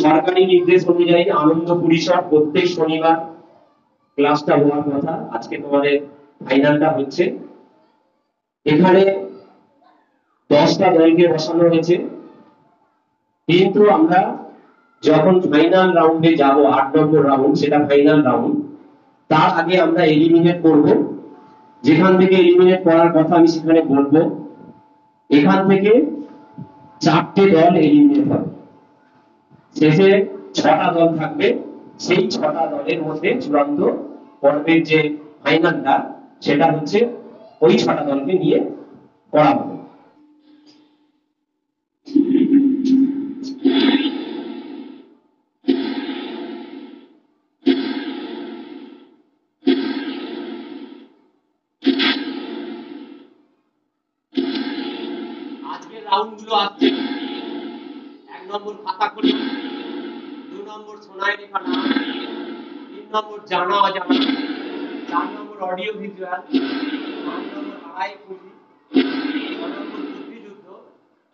সরকারি নির্দেশ অনুযায়ী আনন্দ পরিসর প্রত্যেক শনিবার ক্লাসটা হওয়ার কথা, আজকে তোমাদের ফাইনালটা হচ্ছে। এখানে 10টা দলকে বসানো হয়েছে, কিন্তু আমরা যখন ফাইনাল রাউন্ডে যাব 8 নম্বর রাউন্ড, সেটা ফাইনাল রাউন্ড, তার আগে আমরা এলিমিনেট করব। যেখান থেকে এলিমিনেট করার কথা আমি সেখানে বলবো। এখান থেকে 4টে দল এলিমিনেট হবে, শেষে 6টা দল থাকবে। সেই 6টা দলের মধ্যে চূড়ান্ত পর্বের যে ফাইনালটা, সেটা হচ্ছে ওই 6টা দলকে নিয়ে করা হবে। আজকের রাউন্ডগুলো আসছে: 1 নম্বর খাতা খোলা, 2 নম্বর সোনায় লেখা নাম, 3 নম্বর জানা অজানা, 4 নম্বর অডিও ভিজুয়াল, 5 নম্বর আড়াই কুড়ি, 6 নম্বর বুদ্ধিযুদ্ধ,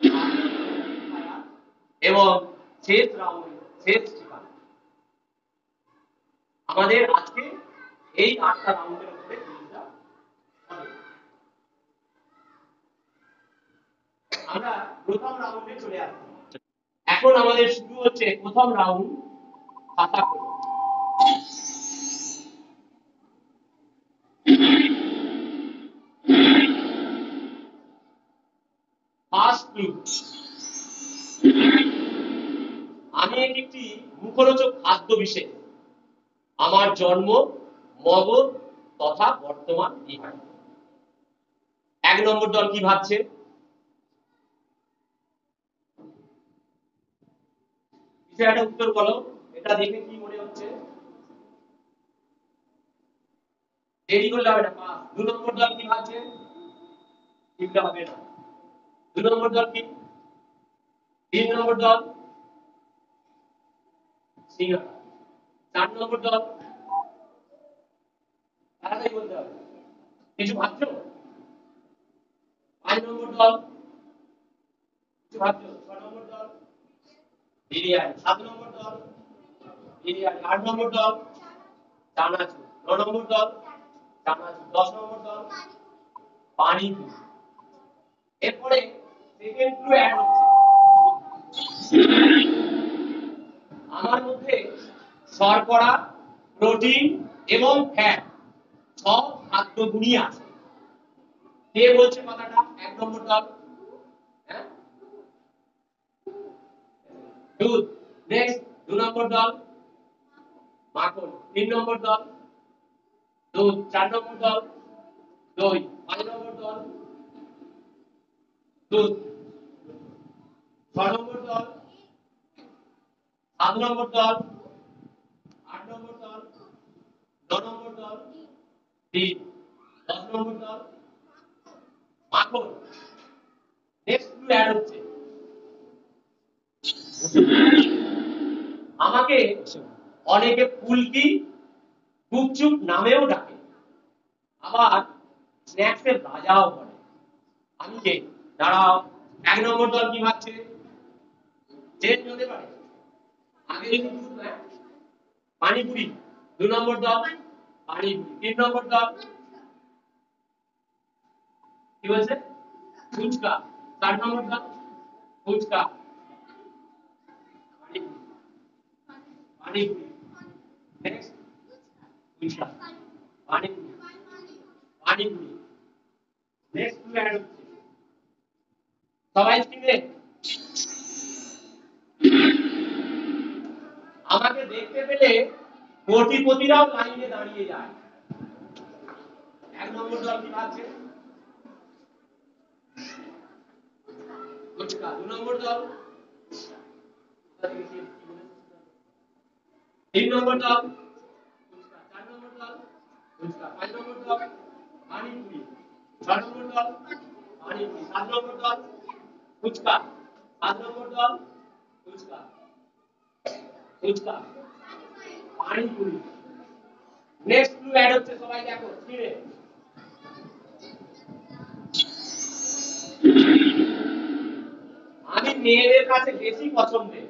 8 নম্বর এবং শেষ রাউন্ড, শেষ ঠিকানা। আমাদের আজকে এই 8টা রাউন্ডের উপরে কুইজটা হবে। আমরা প্রথম রাউন্ডে চলে আসছি। এখন আমাদের শুরু হচ্ছে প্রথম রাউন্ড, খাতা খোলা। ফার্স্ট ক্লু: আমি একটি মুখরোচক খাদ্য বিশেষ। আমার জন্ম মগধ তথা বর্তমান বিহার। 1 নম্বর দল কি ভাবছে? কিছু একটা উত্তর বলো, এটা দেখে কি মনে হচ্ছে? দেরি করলে হবে না। 2 নম্বর দল কি ভাবছে? ঠিক হবে না। 2 নম্বর দল কি? 3 নম্বর দল সিঙ্গারা। 4 নম্বর দল তাড়াতাড়ি বলতে হবে, কিছু ভাবছো? 5 নম্বর দল কিছু ভাবছো? 6 নম্বর দল বিরিয়ানি। 7 নম্বর দল বিরিয়ানি। 8 নম্বর দল চানাচুর। 9 নম্বর দল চানাচুর। 10 নম্বর দল পানিপুরি। এরপরে সেকেন্ড ক্লু অ্যাড হচ্ছে: আমার মধ্যে শর্করা, প্রোটিন এবং ফ্যাট সব খাদ্যগুণই আছে। কে বলছে কথাটা? 1 নম্বর দল, হ্যাঁ, দুধ। নেক্সট 2 নম্বর দল মাখন। 3 নম্বর দল দুধ। 4 নম্বর দল দই। 5 নম্বর দল দুধ। 6 নম্বর দল, 7 নম্বর দল, 8 নম্বর দল, 9 নম্বর দল ডিম, 10 নম্বর দল মাখন। নেক্সট ক্লু অ্যাড হচ্ছে: আমাকে অনেকে ফুলকি, গুপচুপ নামেও ডাকে, আবার স্ন্যাক্সের রাজাও বলে। আমি কে? দাঁড়াও। 1 নম্বর দল কি ভাবছে? চেঞ্জ হতে পারে, আগে কিন্তু দুধ না, পানিপুরি। 2 নম্বর দল পানিপুরি। 3 নম্বর দল কি বলছে? ফুচকা। 4 নম্বর দল fuchka panipuri. Panipuri. Next fuchka panipuri panipuri. Next clue add হচ্ছে: সবাই স্ক্রিনে। আমাকে দেখতে পেলে কোটিপতিরাও লাইনে দাঁড়িয়ে যায়। 1 নম্বর দল কি ভাবছে? ফুচকা। 2 নম্বর দল 3 নম্বর দল ফুচকা। 4 নম্বর দল ফুচকা। 5 নম্বর দল পানিপুরি। 6 নম্বর দল পানিপুরি। 7 নম্বর দল ফুচকা। 8 নম্বর দল fuchka fuchka panipuri. Next clue add হচ্ছে, সবাই দেখো স্ক্রিনে। আমি মেয়েদের কাছে বেশি পছন্দের,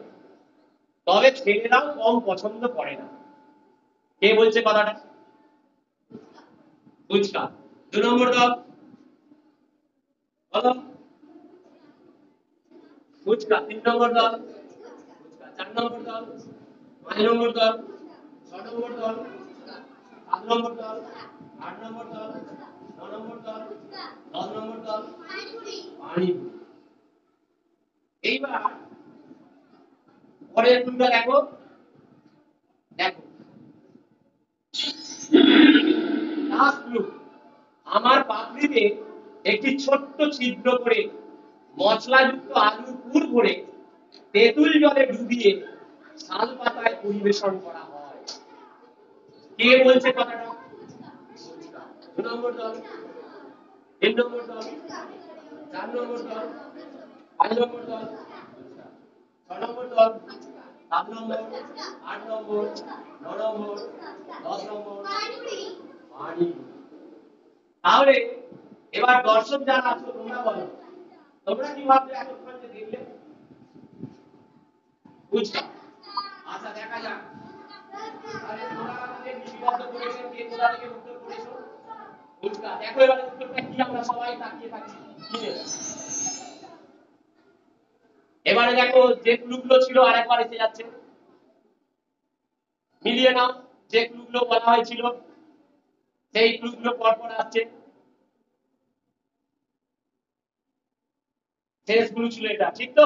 তবে ছেলেরাও কম পছন্দ করে না। কে বলছে কথাটা? ফুচকা। 2 নম্বর দল বলো ফুচকা। 3 নম্বর দল ফুচকা। 4 নম্বর দল 5 নম্বর দল 6 নম্বর দল 7 নম্বর দল 8 নম্বর দল 9 নম্বর দল 10 নম্বর দল পানিপুরি। এইবার পরের গ্রুপটা দেখো দেখো লাস্ট গ্রুপ। আমার পাপড়িতে একটি ছোট্ট ছিদ্র করে মশলাযুক্ত আলুর পুর ভরে তেঁতুল জলে ডুবিয়ে শাল পাতায় পরিবেশন করা হয়। কে বলছে কথাটা? 2 নম্বর দল 3 নম্বর দল 4 নম্বর দল 5 নম্বর দল 6 নম্বর দল 7 নম্বর 8 নম্বর 9 নম্বর 10 নম্বর পানি। তাহলে এবার দর্শক যারা আছো তোমরা বলো, তোমরা কি ভাবছো এতক্ষণ যে দেখলে? বুঝছো? আচ্ছা দেখা যাক। তাহলে তোমরা আমাদের লিপিবদ্ধ করেছো, কে কোথা থেকে উত্তর করেছো? বুঝছো? দেখো এবারে উত্তরটা কি, আমরা সবাই তাকিয়ে থাকি। এবারে দেখো যে ক্লুগুলো ছিল আরেকবার এসে যাচ্ছে, মিলিয়ে নাও। যে ক্লুগুলো বলা হয়েছিল সেই ক্লুগুলো পরপর আসছে। শেষ ক্লু ছিল এটা, ঠিক তো?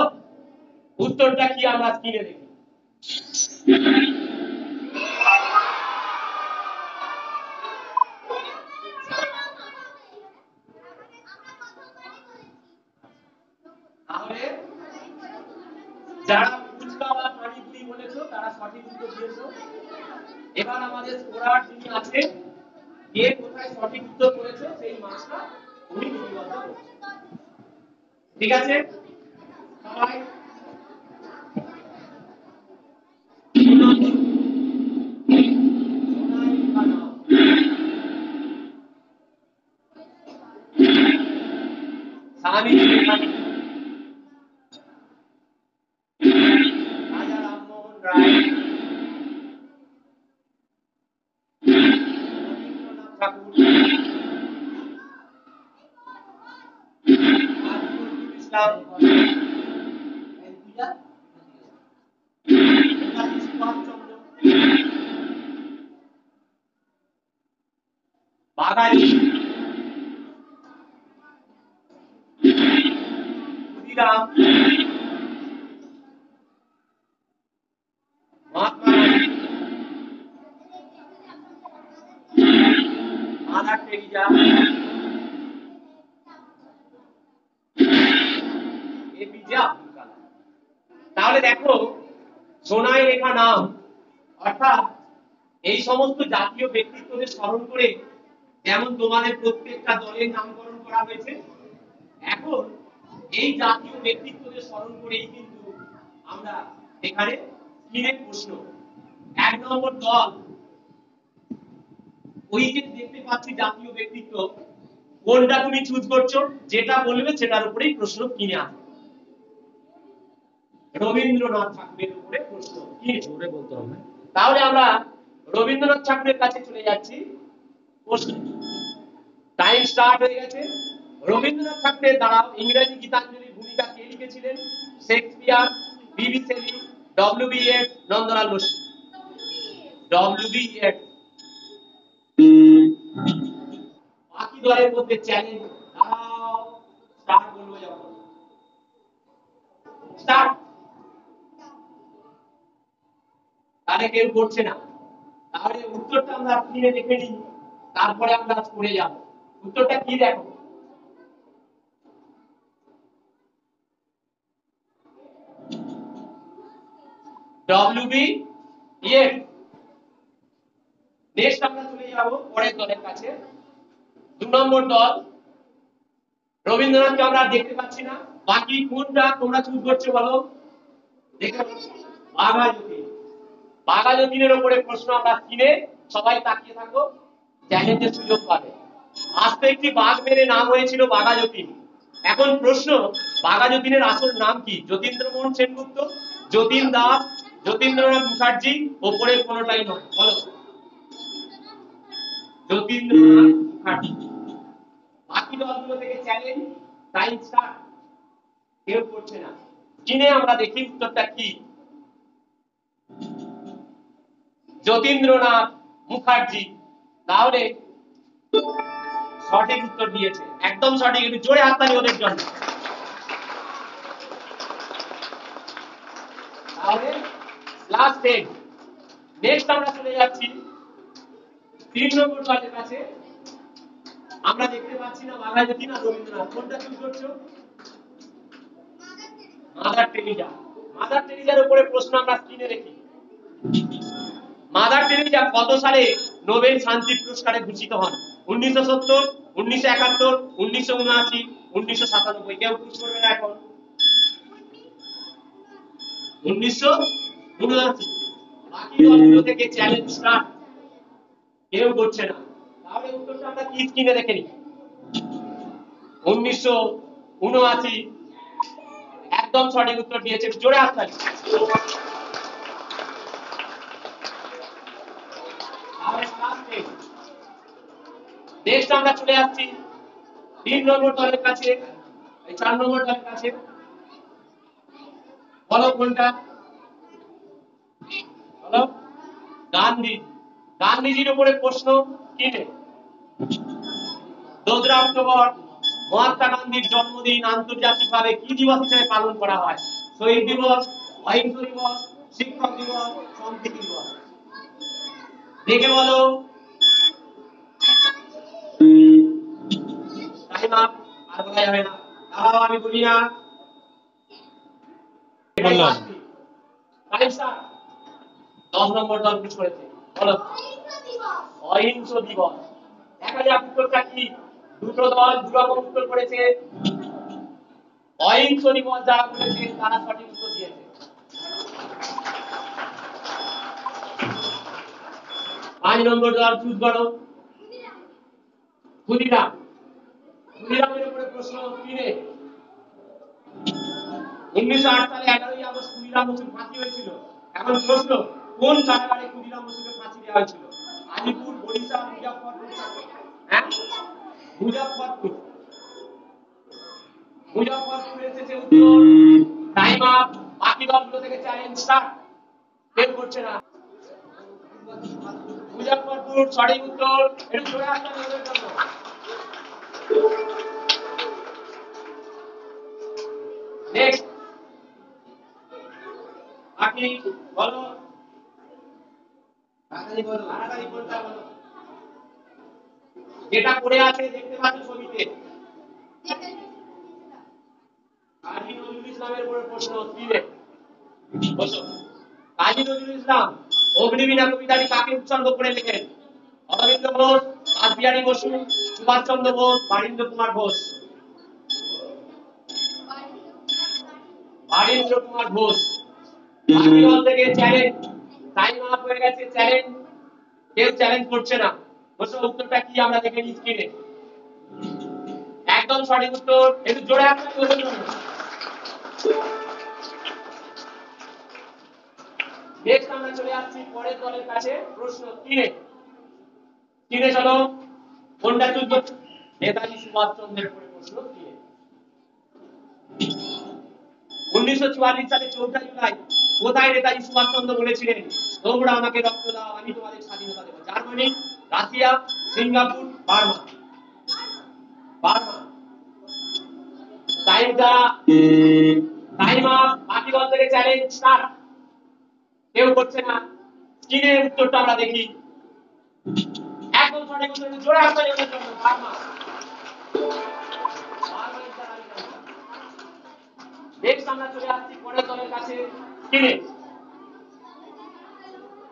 উত্তরটা কি আমরা স্ক্রিনে দেখি। তাহলে যারা ফুচকা বা পানিপুরি বলেছো তারা সঠিক উত্তর দিয়েছো। এবার আমাদের স্কোরার যিনি আছে, কে কোথায় সঠিক উত্তর করেছো সেই মার্কসটা উনি লিপিবদ্ধ করছেন। ঠিক আছে সবাই? Swami Raja Rammohan Roy, Rabindranath Tagore, Islam, Subhash Chandra, Bagha Jatin, Khudiram, Mahatma Gandhi, mother Teresa, APJ Abdul Kalam. তাহলে দেখো সোনায় লেখা নাম, অর্থাৎ এই সমস্ত জাতীয় ব্যক্তিত্বদের স্মরণ করে যেমন তোমাদের প্রত্যেকটা দলের নামকরণ করা হয়েছে, এখন এই জাতীয় ব্যক্তিত্বদের স্মরণ করেই কিন্তু আমরা এখানে স্ক্রিনের প্রশ্ন 1 নম্বর দল, ওই যে দেখতে পাচ্ছি জাতীয় ব্যক্তিত্ব, কোনটা তুমি চুজ করছো? যেটা বলবে সেটার উপরেই প্রশ্ন কিনে আসবে। রবীন্দ্রনাথ ঠাকুরের উপরে প্রশ্ন কি জোরে বলতে হবে। তাহলে আমরা রবীন্দ্রনাথ ঠাকুরের কাছে চলে যাচ্ছি। প্রশ্ন টাইম স্টার্ট হয়ে গেছে। রবীন্দ্রনাথ ঠাকুরের দ্বারা ইংরেজি গীতাঞ্জলির ভূমিকা কে লিখেছিলেন? শেক্সপিয়ার, বিবি Shelley, WB. Yeats, Nandalal Bose. WB. Yeats. বাকি দলের মধ্যে চ্যালেঞ্জ, দাঁড়াও স্টার্ট বলবো যখন স্টার্ট, তাহলে কেউ করছে না। তাহলে উত্তরটা আমরা স্ক্রিনে দেখে নিই, তারপরে আমরা করে যাব। উত্তরটা কি দেখো, ডব্লিউ.বি. ইয়েটস। নেক্সট আমরা চলে যাব পরের দলের কাছে। 2 নম্বর দল, রবীন্দ্রনাথকে আমরা দেখতে পাচ্ছি না, বাকি কোনটা তোমরা চুজ করছো বলো দেখো। বাঘাযতীন। বাঘাযতীনের উপরে প্রশ্ন আমরা স্ক্রিনে, সবাই তাকিয়ে থাকো, চ্যালেঞ্জের সুযোগ পাবে। আস্তে একটি বাঘ মেরে নাম হয়েছিল বাঘাযতীন। এখন প্রশ্ন, বাঘাযতীনের আসল নাম কি? যতীন্দ্রমোহন সেনগুপ্ত, যতীন দাস, যতীন্দ্রনাথ মুখার্জি ওপরের কোনটাই নয়, বলো যতীন্দ্রনাথ মুখার্জি। বাকি দলগুলো থেকে চ্যালেঞ্জ, টাইম স্টার্ট। কেউ করছে না। কিনে আমরা দেখি উত্তরটা কি। যতীন্দ্রনাথ মুখার্জি তাহলে সঠিক উত্তর দিয়েছে, একদম সঠিক। একটু জোরে হাততালি ওদের জন্য। তাহলে লাস্ট 10। নেক্সট আমরা চলে যাচ্ছি 3 নম্বর দলের কাছে। আমরা দেখতে পাচ্ছি না মাগাজ্যোতি না রবীন্দ্রনাথ, কোনটা চুজ করছো? Mother Teresa. মাদার টেরিজার উপরে প্রশ্ন আমরা স্ক্রিনে দেখি। মাদার টেরিজা কত সালে নোবেল শান্তি পুরস্কারে ভূষিত হন? 1970, 1971, 1979, 1997। কেউ চুজ করবে না এখন। 1979। বাকি দলগুলো থেকে চ্যালেঞ্জ স্টার্ট। কেউ করছে না। তাহলে উত্তরটা আমরা কি স্ক্রিনে দেখে নিই। 1979 একদম সঠিক উত্তর দিয়েছে, জোরে হাততালি। নেক্সট আমরা চলে যাচ্ছি 3 নম্বর দলের কাছে, 4 নম্বর দলের কাছে। বলো কোনটা? বলো। গান্ধী। গান্ধীজির উপরে প্রশ্ন কিনে। 2 অক্টোবর মহাত্মা গান্ধীর জন্মদিন আন্তর্জাতিকভাবে কি দিবস হিসেবে পালন করা হয়? শহীদ দিবস, অহিংস দিবস, শিক্ষক দিবস, সম্প্রীতি দিবস। দেখে বলো। Time up. আর বলা যাবে না। দাঁড়াও আমি বলি না। বললাম টাইম স্টার্ট। 10 নম্বর দল চুজ করেছে। বলো। অহিংস দিবস। দেখা যাক উত্তরটা কি। দুটো দল দুরকম উত্তর করেছে। অহিংস দিবস যারা বলেছে তারা সঠিক উত্তর দিয়েছে। 5 নম্বর দল চুজ করো। ক্ষুদিরাম। ক্ষুদিরামের উপরে প্রশ্ন কিনে। 1908 সালে 11ই আগস্ট ক্ষুদিরাম বসুর ফাঁসি হয়েছিল। এখন প্রশ্ন, কোন কারাগারে ক্ষুদিরাম বসুকে ফাঁসি দেওয়া হয়েছিল? আলিপুর, বরিশাল, মুজাফফরপুর। হ্যাঁ, মুজাফফরপুর। মুজাফফরপুর এসেছে উত্তর। Time up. বাকি দলগুলো থেকে চ্যালেঞ্জ স্টার্ট। কেউ করছে না। মুজাফফরপুর সঠিক উত্তর। একটু জোরে হাততালি ওদের জন্য। নেক্সট বাকি বলো। তাড়াতাড়ি বলো, তাড়াতাড়ি বলতে বলো। যেটা পড়ে আছে দেখতে পাচ্ছ ছবিতে। কাজী নজরুল ইসলামের উপরে প্রশ্ন দিলে। বসো। কাজী নজরুল ইসলাম অগ্নিবীণা কবিতাটি কাকে উৎসর্গ করে লেখেন? অরবিন্দ ঘোষ, রাসবিহারী বসু, সুভাষচন্দ্র বোস, বারীন্দ্র কুমার ঘোষ। বারীন্দ্র কুমার ঘোষ। বাকি দল থেকে চ্যালেঞ্জ। টাইম আপ হয়ে গেছে। চ্যালেঞ্জ। কেউ চ্যালেঞ্জ করছে না। বসো, উত্তরটা কি আমরা দেখে নিই স্ক্রিনে। একদম সঠিক উত্তর। একটু জোরে হাততালি ওদের জন্য। নেক্সট আমরা চলে আসছি পরের দলের কাছে। প্রশ্ন কিনে। কিনে চলো। কোনটা চুজ করছো? নেতাজি সুভাষচন্দ্রের উপরে প্রশ্ন কিনে। 1944 সালে 4 জুলাই কোথায় নেতাজি সুভাষচন্দ্র বলেছিলেন, তোমরা আমাকে রক্ত দাও, আমি তোমাদের স্বাধীনতা দেব? Germany, Russia, Singapore, Burma. Burma. টাইমটা টাইম আপ। বাকি দল থেকে চ্যালেঞ্জ স্টার্ট। কেউ করছে না। কিনে উত্তরটা আমরা দেখি। একদম সঠিক উত্তর। জোরে হাততালি ওদের জন্য। বার্মা। নেক্সট আমরা চলে আসছি পরের দলের কাছে। কিনে।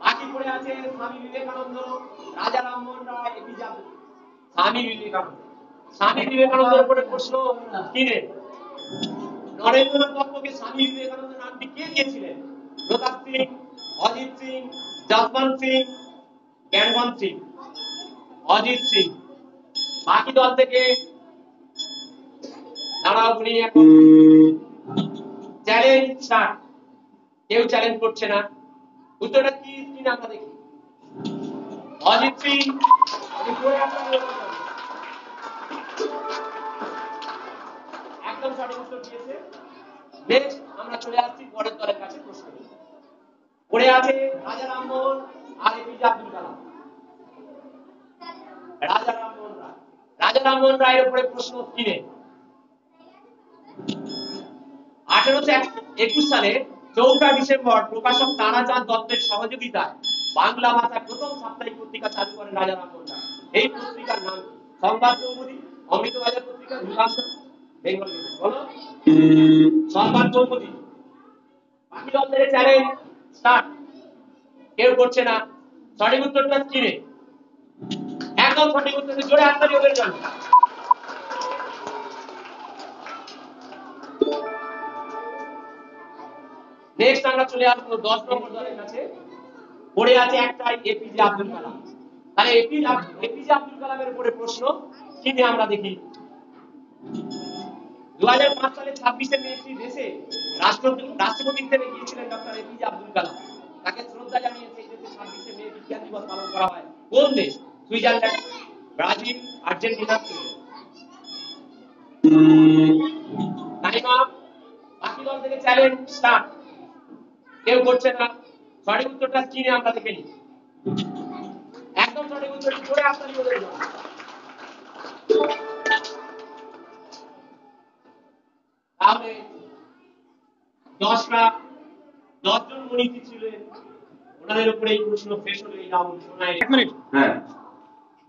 বাকি পড়ে আছে স্বামী বিবেকানন্দ, রাজা রামমোহন রায়, এপিজে আব্দুল কালাম। স্বামী বিবেকানন্দ। স্বামী বিবেকানন্দের উপরে প্রশ্ন কিনে। নরেন্দ্রনাথ দত্তকে স্বামী বিবেকানন্দ নামটি কে দিয়েছিলেন? প্রতাপ সিং, অজিত সিং, যশবন্ত সিং, জ্ঞানবন্ত সিং। অজিত সিং। বাকি দল থেকে দাঁড়াও বলি এখন। Challenge start. কেউ চ্যালেঞ্জ করছে না। উত্তরটা কি স্ক্রিনে আমরা দেখি। অজিত সিং একদম সঠিক উত্তর দিয়েছে। নেক্সট আমরা চলে আসছি পরের দলের কাছে প্রশ্ন নিয়ে। পড়ে আছে রাজা রামমোহন আর এপিজে আব্দুল কালাম। রাজা রামমোহন রায়, রাজা রামমোহন রায়ের উপরে প্রশ্ন স্ক্রিনে। 1821 সালে 4 ডিসেম্বর প্রকাশক তারাচাঁদ দত্তের সহযোগিতায় বাংলা ভাষায় প্রথম সাপ্তাহিক পত্রিকা চালু করেন রাজা রামমোহন রায়। এই পত্রিকার নাম কি? সংবাদ কৌমুদী, অমৃতবাজার পত্রিকা, যুগান্তর, বেঙ্গল নিউজ। বলো। সংবাদ কৌমুদী। বাকি দলদের চ্যালেঞ্জ স্টার্ট। কেউ করছে না। সঠিক উত্তরটা স্ক্রিনে। একদম সঠিক উত্তর, জোরে হাততালি ওদের জন্য। নেক্সট আমরা চলে আসবো 10 নম্বর দলের কাছে। পড়ে আছে একটাই এপিজে আব্দুল কালাম। তাহলে এপিজে আব্দুল কালামের উপরে প্রশ্ন কিনে আমরা দেখি। 2005 সালে 26শে মে একটি দেশে রাষ্ট্রপতি হিসেবে গিয়েছিলেন ডক্টর এপিজে আব্দুল কালাম। তাকে শ্রদ্ধা জানিয়ে সেই দেশে 26শে মে বিজ্ঞান দিবস পালন করা হয়। কোন দেশ? Switzerland, Brazil, Argentina, time up. বাকি দল থেকে চ্যালেঞ্জ স্টার্ট। কেউ করছে না। সঠিক উত্তরটা স্ক্রিনে আমরা দেখে নিই। একদম সঠিক উত্তর, জোরে হাততালি ওদের জন্য। তাহলে 10 জন মনীষী ছিলেন, ওনাদের উপরে এই প্রশ্ন শেষ হলো। এই রাউন্ড শোনায়। এক মিনিট। হ্যাঁ,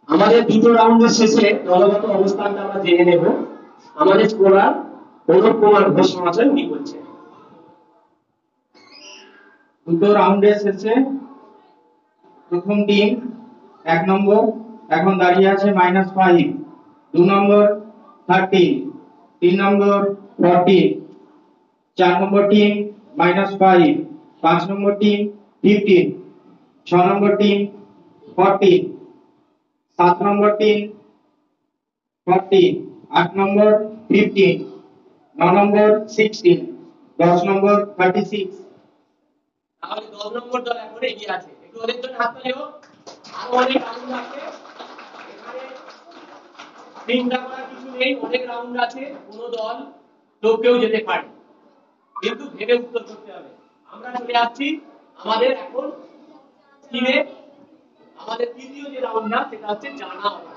আমাদের দুটো রাউন্ডের শেষে দলগত অবস্থানটা আমরা জেনে নেব। আমাদের স্কোরার অনুপ কুমার ঘোষ মহাশয় উনি বলছেন। দুটো রাউন্ডের শেষে প্রথম টিম 1 নম্বর এখন দাঁড়িয়ে আছে -5, 2 নম্বর 13, 3 নম্বর 14, 4 নম্বর টিম -5, 5 নম্বর টিম 15, 6 নম্বর টিম 14, 7 নম্বর টিম 40, 8 নম্বর 15, 9 নম্বর 16, 10 নম্বর 36। তাহলে 10 নম্বর দল এখন এগিয়ে আছে। একটু ওদের জন্য হাততালি হোক। আরো অনেক রাউন্ড আছে এখানে, চিন্তা করার কিছু নেই, অনেক রাউন্ড আছে। কোন দল টপকেও যেতে পারে, কিন্তু ভেবে উত্তর করতে হবে। আমরা চলে আসছি আমাদের এখন স্ক্রিনে আমাদের তৃতীয় যে রাউন্ডটা, সেটা হচ্ছে জানা অজানা।